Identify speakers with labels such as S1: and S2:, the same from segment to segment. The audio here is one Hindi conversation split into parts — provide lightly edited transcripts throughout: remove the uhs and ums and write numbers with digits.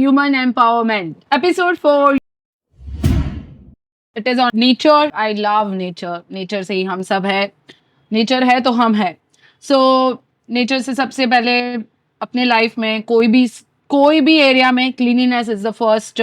S1: Human Empowerment. Episode 4. It is on nature. I love nature. Nature से ही हम सब है. Nature है तो हम है. So, nature से सबसे पहले अपने लाइफ में कोई भी एरिया में cleanliness is the first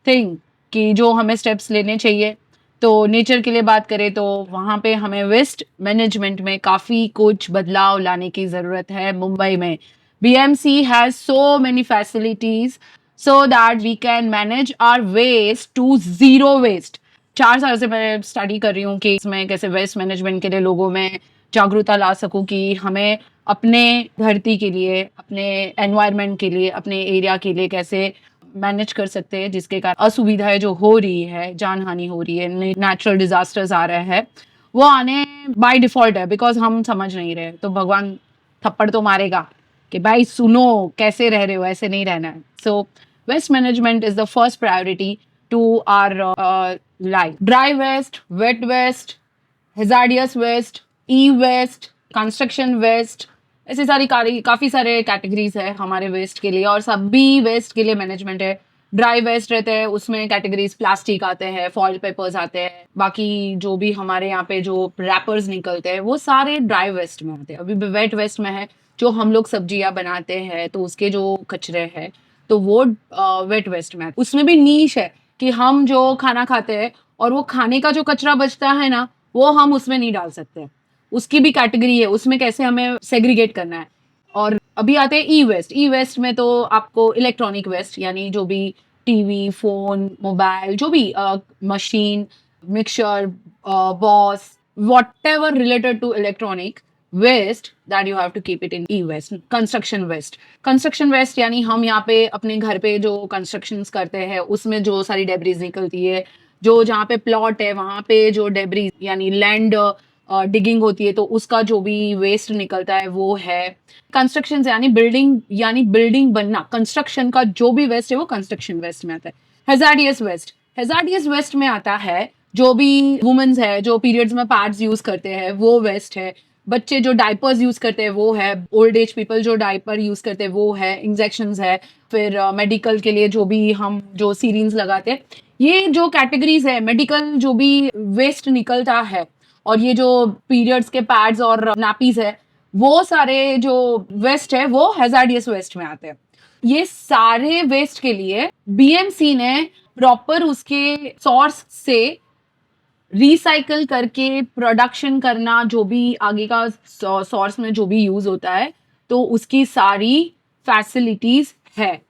S1: thing कि जो हमें स्टेप्स लेने चाहिए. तो नेचर के लिए बात करें तो वहाँ पे हमें वेस्ट मैनेजमेंट में काफ़ी कुछ बदलाव लाने की ज़रूरत है. मुंबई में BMC has so many facilities so that we can manage our waste to zero waste. 4 साल से मैं स्टडी कर रही हूँ कि इसमें कैसे वेस्ट मैनेजमेंट के लिए लोगों में जागरूकता ला सकूँ कि हमें अपने धरती के लिए, अपने एनवायरनमेंट के लिए, अपने एरिया के लिए कैसे मैनेज कर सकते हैं, जिसके कारण असुविधाएं जो हो रही है, जान हानि हो रही है, नेचुरल डिजास्टर्स आ रहे हैं, वो आने बाय डिफॉल्ट है बिकॉज हम समझ नहीं रहे. तो भगवान थप्पड़ तो मारेगा कि भाई सुनो कैसे रह रहे हो, ऐसे नहीं रहना है. So waste management is the first priority to our life. Dry waste, wet waste, hazardous waste, e waste, construction waste, ऐसे काफी सारे कैटेगरीज है हमारे वेस्ट के लिए और सभी वेस्ट के लिए मैनेजमेंट है. ड्राई वेस्ट रहते हैं, उसमें कैटेगरीज प्लास्टिक आते हैं, फॉइल पेपर्स आते हैं, बाकी जो भी हमारे यहाँ पे जो रैपर्स निकलते हैं वो सारे ड्राई वेस्ट में आते हैं. अभी वेट वेस्ट में है जो हम लोग सब्जियां बनाते हैं तो उसके जो कचरे हैं तो वो वेट वेस्ट में. उसमें भी नीश है कि हम जो खाना खाते हैं और वो खाने का जो कचरा बचता है ना, वो हम उसमें नहीं डाल सकते. उसकी भी कैटेगरी है, उसमें कैसे हमें सेग्रीगेट करना है. और अभी आते हैं ई वेस्ट. ई वेस्ट में तो आपको इलेक्ट्रॉनिक वेस्ट यानी जो भी टीवी, फोन, मोबाइल, जो भी machine, mixture, boss, whatever related to electronic waste that you have to keep it in e-waste. Construction waste यानी हम यहाँ पे अपने घर पे जो कंस्ट्रक्शंस करते हैं उसमें जो सारी डेब्रीज निकलती है, जो जहाँ पे प्लॉट है वहाँ पे जो डेब्रीज यानी लैंड डिगिंग होती है तो उसका जो भी वेस्ट निकलता है वो है. कंस्ट्रक्शन यानी बिल्डिंग बनना, कंस्ट्रक्शन का जो भी वेस्ट है वो कंस्ट्रक्शन वेस्ट में आता है. हैजार्डियस वेस्ट में आता है जो भी वुमेन्स है जो पीरियड्स में पैड्स यूज करते हैं वो वेस्ट है. बच्चे जो डायपर्स यूज करते हैं वो है. ओल्ड एज पीपल जो डायपर यूज करते हैं वो है. इंजेक्शंस है. फिर मेडिकल के लिए जो भी हम जो सीरिंज लगाते हैं, ये जो कैटेगरीज है मेडिकल जो भी वेस्ट निकलता है और ये जो पीरियड्स के पैड्स और नैपीज है वो सारे जो वेस्ट है वो हैजार्डियस वेस्ट में आते हैं. ये सारे वेस्ट के लिए BMC ने प्रॉपर उसके सोर्स से रिसाइकल करके प्रोडक्शन करना, जो भी आगे का सोर्स में जो भी यूज होता है तो उसकी सारी फैसिलिटीज है.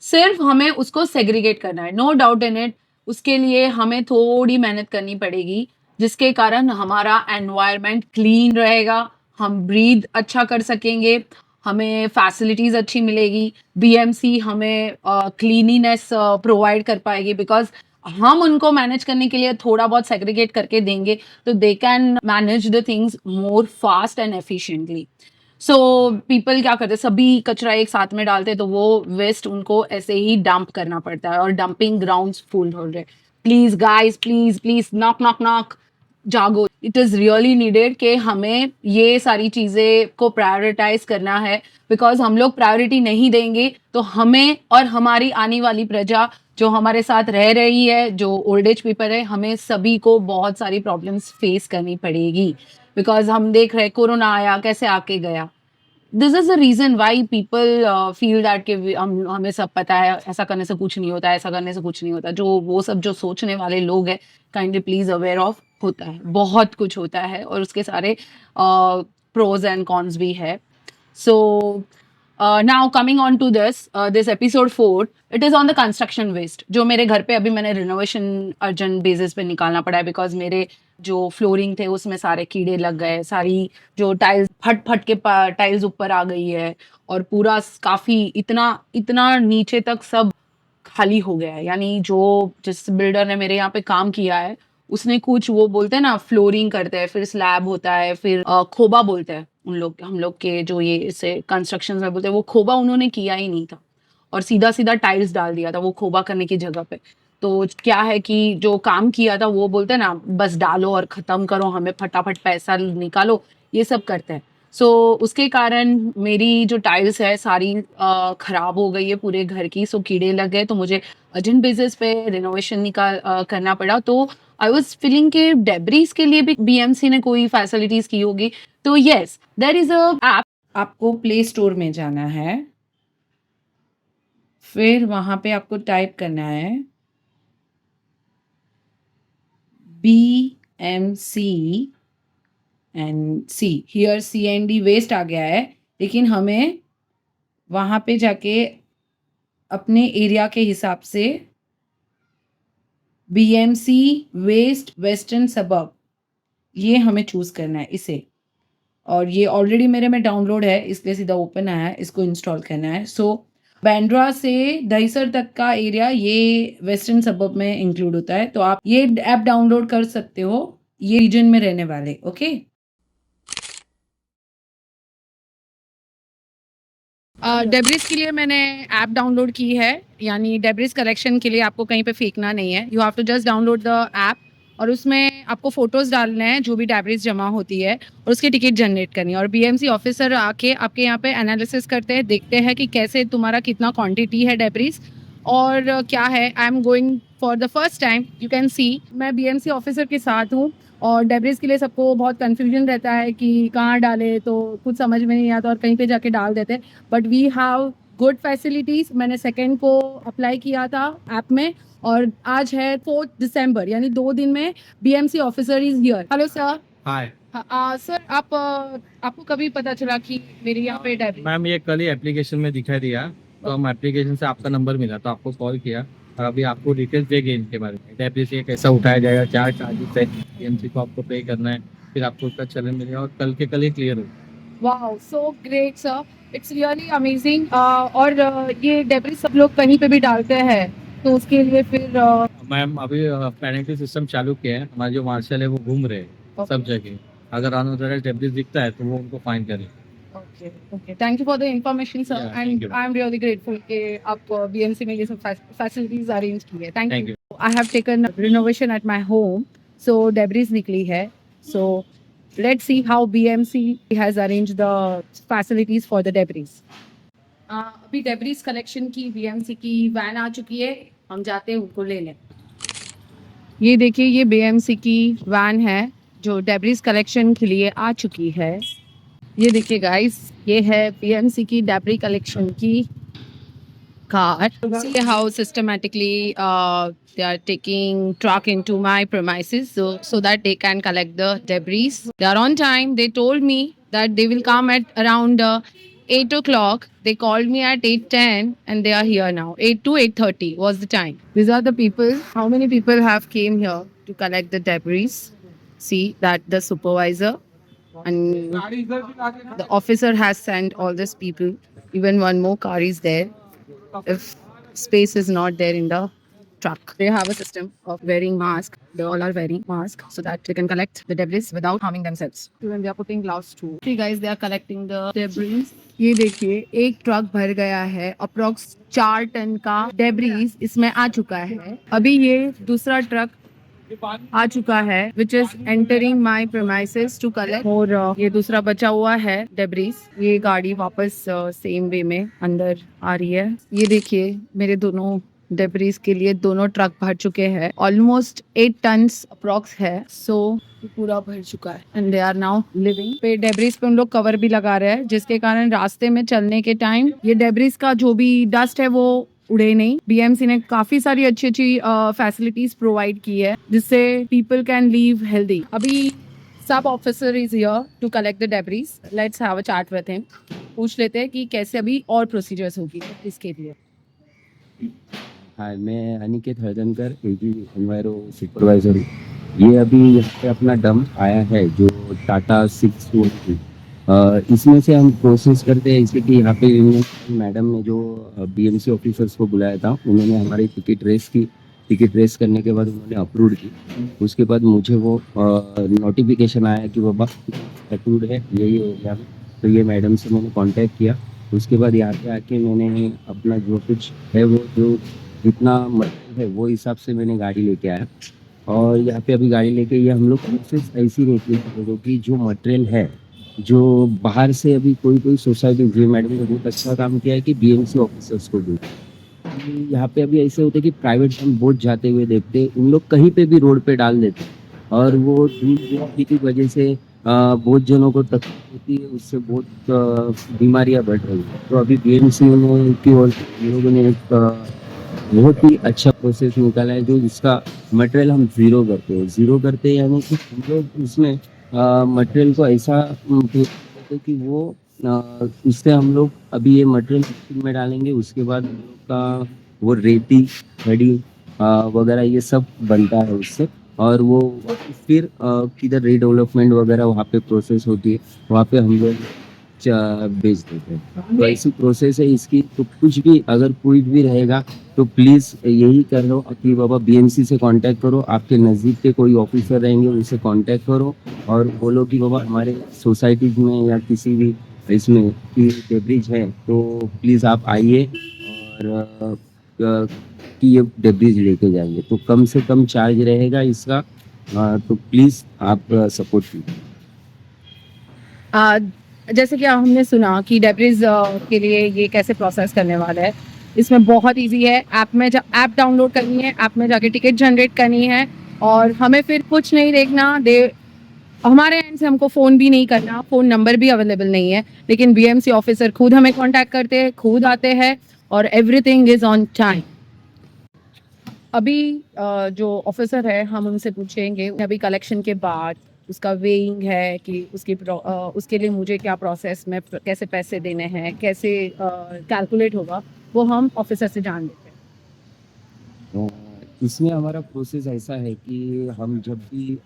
S1: सिर्फ हमें उसको सेग्रीगेट करना है. No doubt in it. उसके लिए हमें थोड़ी मेहनत करनी पड़ेगी जिसके कारण हमारा एनवायरनमेंट क्लीन रहेगा, हम ब्रीथ अच्छा कर सकेंगे, हमें फैसिलिटीज अच्छी मिलेगी. BMC हमें क्लीनिनेस प्रोवाइड कर पाएगी बिकॉज हम उनको मैनेज करने के लिए थोड़ा बहुत सेग्रीगेट करके देंगे तो they can manage the things more fast and efficiently. So people क्या करते हैं, सभी कचरा एक साथ में डालते हैं तो वो वेस्ट उनको ऐसे ही डंप करना पड़ता है और डंपिंग ग्राउंड्स फुल हो रहे. Please guys, please knock knock knock, जागो. इट इज रियली नीडेड कि हमें ये सारी चीजें को प्रायोरिटाइज करना है बिकॉज हम लोग प्रायोरिटी नहीं देंगे तो हमें और हमारी आने वाली प्रजा जो हमारे साथ रह रही है, जो ओल्ड एज पीपल है, हमें सभी को बहुत सारी प्रॉब्लम्स फेस करनी पड़ेगी बिकॉज हम देख रहे हैं कोरोना आया कैसे आके गया. This is the reason why people feel that कि हमें सब पता है, ऐसा करने से कुछ नहीं होता, ऐसा करने से कुछ नहीं होता. जो वो सब जो सोचने वाले लोग हैं, काइंडली प्लीज अवेयर ऑफ, होता है, बहुत कुछ होता है और उसके सारे प्रोज एंड कॉन्स भी है. So now coming on to this episode 4, it is on the construction waste. जो मेरे घर पे अभी मैंने रिनोवेशन अर्जेंट बेसिस पे निकालना पड़ा है बिकॉज मेरे जो फ्लोरिंग थे उसमें सारे कीड़े लग गए, सारी जो टाइल्स फट के टाइल्स ऊपर आ गई है और पूरा काफी इतना नीचे तक सब खाली हो गया है. यानी जो जिस बिल्डर ने मेरे यहाँ पे काम किया है उसने कुछ, वो बोलते हैं ना फ्लोरिंग करते हैं, फिर स्लैब होता है, फिर खोबा बोलते हैं हम लोग के जो ये इसे कंस्ट्रक्शन में बोलते हैं, वो खोबा उन्होंने किया ही नहीं था और सीधा सीधा टाइल्स डाल दिया था वो खोबा करने की जगह पे. तो क्या है कि जो काम किया था वो बोलते हैं ना बस डालो और खत्म करो, हमें फटाफट पैसा निकालो, ये सब करते हैं. सो उसके कारण मेरी जो टाइल्स है सारी खराब हो गई है पूरे घर की, सो कीड़े लग गए, तो मुझे अर्जेंट बेसिस पे रिनोवेशन करना पड़ा। तो आई वाज फीलिंग कि डेब्रीज के लिए भी बीएमसी ने कोई फैसिलिटीज की होगी। तो yes, there is a app. आपको प्ले स्टोर में जाना है, फिर वहां पे आपको टाइप करना है BMC and C. Here CND waste आ गया है, लेकिन हमें वहां पे जाके अपने एरिया के हिसाब से BMC वेस्ट वेस्टर्न सबर्ब, ये हमें चूज करना है इसे। और ये ऑलरेडी मेरे में डाउनलोड है, इसलिए सीधा ओपन आया है, इसको इंस्टॉल करना है। सो बैंड्रा से दहीसर तक का एरिया ये वेस्टर्न सबर्ब में इंक्लूड होता है, तो आप ये ऐप डाउनलोड कर सकते हो ये रीजन में रहने वाले। ओके, डेब्रिस के लिए मैंने ऐप डाउनलोड की है, यानी डेब्रिस कलेक्शन के लिए आपको कहीं पे फेंकना नहीं है। You have to just download the app, और उसमें आपको फोटोज़ डालने हैं जो भी डेब्रिस जमा होती है, और उसकी टिकट जनरेट करनी है। और बीएमसी ऑफिसर आके आपके यहाँ पे एनालिसिस करते हैं, देखते हैं कि कैसे तुम्हारा कितना क्वांटिटी है डेब्रिस और क्या है। I am going for the first time, you can see मैं बीएमसी ऑफिसर के साथ हूँ। और डेब्रिस के लिए सबको बहुत कन्फ्यूजन रहता है कि कहाँ डाले, तो कुछ समझ में नहीं आता और कहीं पे जाके डाल देते हैं। But we have good facilities. मैंने सेकेंड को अप्लाई किया था ऐप में, और आज है 4 दिसंबर, यानी 2 दिन में BMC officer is here. Hello sir.
S2: Hi
S1: sir, आपको कभी पता चला कि मेरे यहाँ पे डेब्रिस?
S2: मैम, ये कल ही एप्लीकेशन में दिखाई दिया, तो हम एप्लीकेशन से आपका नंबर मिला तो आपको कॉल किया, और अभी आपको डिटेल्स देंगे इनके बारे में। डेब्रिस ये कैसा उठाया जाएगा, क्या चार्जेस है, बीएमसी को आपको पे करना है, फिर आपको उसका चलन मिलेगा और कल के कल ही क्लियर हो।
S1: Wow, so great sir, it's really amazing. और ये डेब्रिस सब लोग कहीं पे भी डालते हैं, तो उसके लिए फिर
S2: मैम, अभी पेनल्टी सिस्टम चालू किया है, हमारे जो मार्शल है वो घूम रहे हैं सब जगह। अगर अनऑथराइज्ड डेब्रिस दिखता है तो वो उनको फाइन करें।
S1: Okay okay, thank you for the information sir,
S2: Yeah, thank
S1: and
S2: you.
S1: I am really grateful कि आप बीएमसी में ये सब फैसिलिटीज अरेंज की है। Thank
S2: Thank
S1: you.
S2: you.
S1: I have taken renovation at my home, so debris निकली है। So let's see how BMC has arrange the facilities for the debris. अभी डेब्रिस कलेक्शन की बीएमसी की वैन आ चुकी है, हम जाते हैं उनको लेने। ये देखिए, ये बीएमसी की वैन है जो डेब्रिस कलेक्शन के लिए आ चुकी है। ये देखिए गाइस, ये है बीएमसी की डेब्री कलेक्शन की car. See how systematically they are taking truck into my premises, so that they can collect the debris. They are on time. They told me that they will come at around 8 o'clock. They called me at 8:10 and they are here now. 8 to 8:30 was the time. These are the people. How many people have came here to collect the debris? See that the supervisor and the officer has sent all these people. Even one more car is there if space is not there in the truck. They have a system of wearing mask. They all are wearing mask so that they can collect the debris without harming themselves. Even they are putting gloves too. See guys, they are collecting the debris. ये देखिए, एक ट्रक भर गया है, अप्रोक्स 4 टन का डेब्रीज इसमें आ चुका है। अभी ये दूसरा ट्रक आ चुका है which is entering my premises to collect. और ये दूसरा बचा हुआ है डेब्रीज, ये गाड़ी वापस सेम वे में अंदर आ रही है। ये देखिए, मेरे दोनों डेब्रीज के लिए दोनों ट्रक भर चुके हैं, ऑलमोस्ट 8 टन्स अप्रोक्स है। सो पूरा भर चुका है and they are now living पे। डेब्रीज पे उन लोग कवर भी लगा रहे हैं, जिसके कारण रास्ते में चलने के टाइम ये डेब्रीज का जो भी डस्ट है वो उड़े नहीं। बीएमसी ने काफी सारी अच्छी अच्छी फैसिलिटीज प्रोवाइड की है, जिससे पीपल कैन लीव हेल्दी। अभी sub officer is here to collect the debris. Let's have a chat with him, पूछ लेते हैं कि कैसे अभी और प्रोसीजर्स होगी इसके लिए।
S3: हाय, मैं अनिकेत हरदनकर, एजी एनवायरो सुपरवाइजर हूँ। ये अभी यहाँ पे अपना डंप आया है जो टाटा 620, इसमें से हम प्रोसेस करते हैं। इसलिए कि यहाँ पे मैडम ने जो बीएमसी ऑफिसर्स को बुलाया था, उन्होंने हमारी टिकट रेस की। टिकट रेस करने के बाद उन्होंने अप्रूव की। उसके बाद मुझे वो नोटिफिकेशन आया कि बाबा अप्रूव्ड है यही एरिया में। तो ये मैडम से मैंने कांटेक्ट किया। उसके बाद यहाँ पे आके मैंने अपना जो कुछ है वो जो जितना मटेरियल है वो हिसाब से मैंने गाड़ी लेके आया। और यहाँ पे अभी गाड़ी लेके ये हम लोग प्रोसेस ऐसी रहती है क्योंकि जो मटेरियल है जो बाहर से अभी कोई कोई सोसाइटी, जी मैडम ने बहुत अच्छा काम किया है कि बीएमसी ऑफिसर्स को भी यहाँ पे अभी ऐसे होते हैं कि प्राइवेट हम बोट जाते हुए देखते हैं, उन लोग कहीं पे भी रोड पे डाल देते हैं और वो दूध बेचने की वजह से बहुत जनों को तकलीफ होती है, उससे बहुत बीमारियां बढ़ रही हैं। तो अभी बीएमसी ने की ओर से हम लोगों ने एक बहुत ही अच्छा प्रोसेस निकाला है, जो इसका मटेरियल हम ज़ीरो करते हैं। ज़ीरो करते हैं यानी कि हम लोग उसमें मटेरियल को ऐसा करते हैं कि वो उससे हम लोग अभी ये मटेरियल मशीन में डालेंगे, उसके बाद हम लोग का वो रेती, खड़ी वगैरह ये सब बनता है उससे, और वो फिर किधर रीडेवलपमेंट वगैरह वहाँ पे प्रोसेस होती है, वहाँ पे हम लोग बेच देते हैं। तो ऐसी प्रोसेस है इसकी। तो कुछ भी अगर कोई भी रहेगा तो प्लीज़ यही कर लो कि बाबा बीएमसी से कांटेक्ट करो, आपके नज़दीक के कोई ऑफिसर रहेंगे उनसे कांटेक्ट करो और बोलो कि बाबा हमारे सोसाइटीज़ में या किसी भी इसमें कि डेब्रिज है तो प्लीज़ आप आइए और कि ये डेब्रिज लेके जाइए। तो कम से कम चार्ज रहेगा इसका, तो प्लीज़ आप सपोर्ट कीजिए।
S1: आ, जैसे कि हमने सुना कि डेब्रिज के लिए ये कैसे प्रोसेस करने वाला है। इसमें बहुत इजी है। ऐप डाउनलोड करनी है, ऐप में जाके टिकट जनरेट करनी है और हमें फिर कुछ नहीं देखना। हमारे एंड से हमको फ़ोन भी नहीं करना, फ़ोन नंबर भी अवेलेबल नहीं है, लेकिन बीएमसी ऑफिसर खुद हमें कांटेक्ट करते हैं, खुद आते हैं और एवरीथिंग इज़ ऑन टाइम। अभी जो ऑफिसर है हम उनसे पूछेंगे अभी कलेक्शन के बाद उसका वेइंग है कि उसके लिए मुझे क्या प्रोसेस में कैसे पैसे देने हैं, कैसे कैलकुलेट होगा, वो हम ऑफिसर से जान लेते हैं।
S3: इसमें हमारा प्रोसेस ऐसा है कि हम जब भी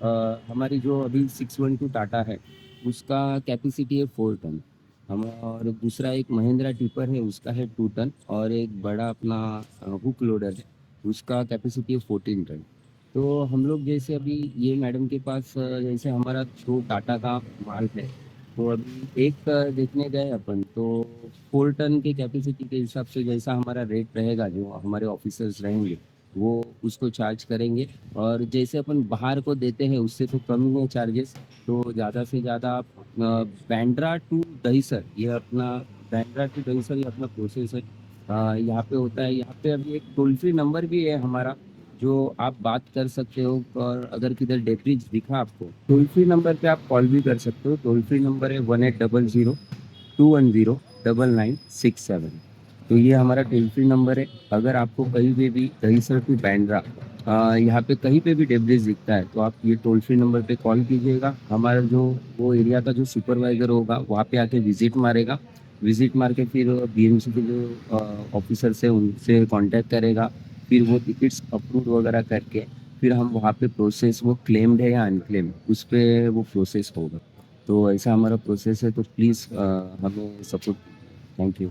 S3: हमारी जो अभी 612 टाटा है उसका कैपेसिटी है 4 टन। हम और दूसरा एक महिंद्रा टिपर है उसका है 2 टन, और एक बड़ा अपना हुक लोडर है उसका कैपेसिटी है 14 टन। तो हम लोग जैसे अभी ये मैडम के पास जैसे हमारा जो टाटा का माल है, तो अभी एक देखने गए अपन तो 4 टन के कैपेसिटी के हिसाब से जैसा हमारा रेट रहेगा, जो हमारे ऑफिसर्स रहेंगे वो उसको चार्ज करेंगे। और जैसे अपन बाहर को देते हैं उससे तो कम ही है चार्जेस। तो ज़्यादा से ज़्यादा आप बांद्रा टू दहीसर, ये अपना बांद्रा टू दहीसर ये अपना प्रोसेस है। यहाँ पे होता है, यहाँ पे अभी एक टोल फ्री नंबर भी है हमारा, जो आप बात कर सकते हो। और अगर किधर डेब्रिज दिखा आपको, टोल फ्री नंबर पे आप कॉल भी कर सकते हो। टोल फ्री नंबर है 1800-210-9967। तो ये हमारा टोल फ्री नंबर है। अगर आपको कहीं भी दहीसर टू बांद्रा यहाँ पे कहीं पे भी डेब्रिज दिखता है तो आप ये टोल फ्री नंबर पे कॉल कीजिएगा। हमारा जो वो एरिया का जो सुपरवाइजर होगा वहाँ पे आके विजिट मारेगा। विजिट मार के फिर बीएमसी के जो ऑफिसर्स है उनसे कांटेक्ट करेगा। फिर वो टिकट्स अप्रूव वगैरह करके फिर हम वहाँ पे प्रोसेस, वो क्लेम्ड है या अनक्लेम्ड, उस पर वो प्रोसेस होगा। तो ऐसा हमारा प्रोसेस है। तो प्लीज़ हमें सपोर्ट। Thank you.